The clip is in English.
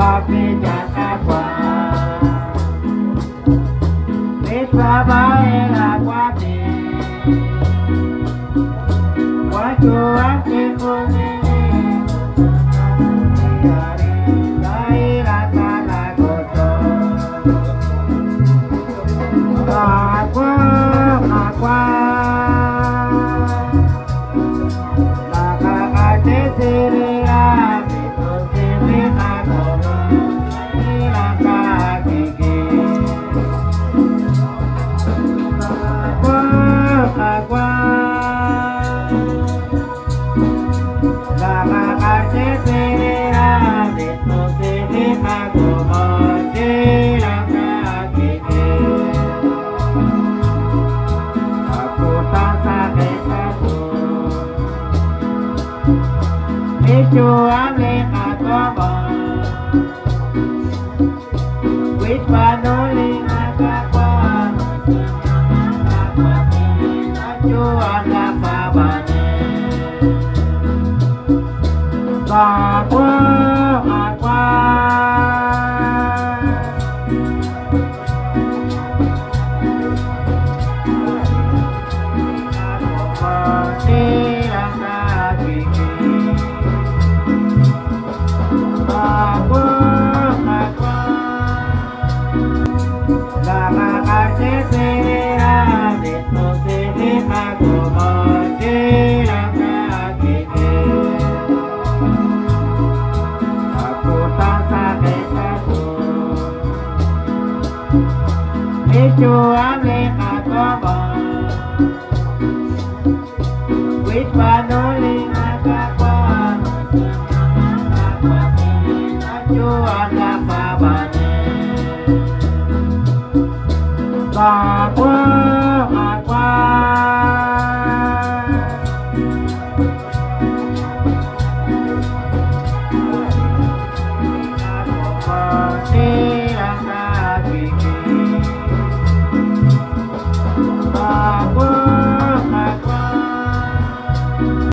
papi Yakagua, Vishwaba el aguate, Guacho ante conene, Caira Calagoto, Agua, agua, la cagate serea, Yo hable a todo, which one only I got one. You are the Baba. Agua, agua. Yo hable a todo, which one only I got one. You are the Baba. Agua, agua. Agua,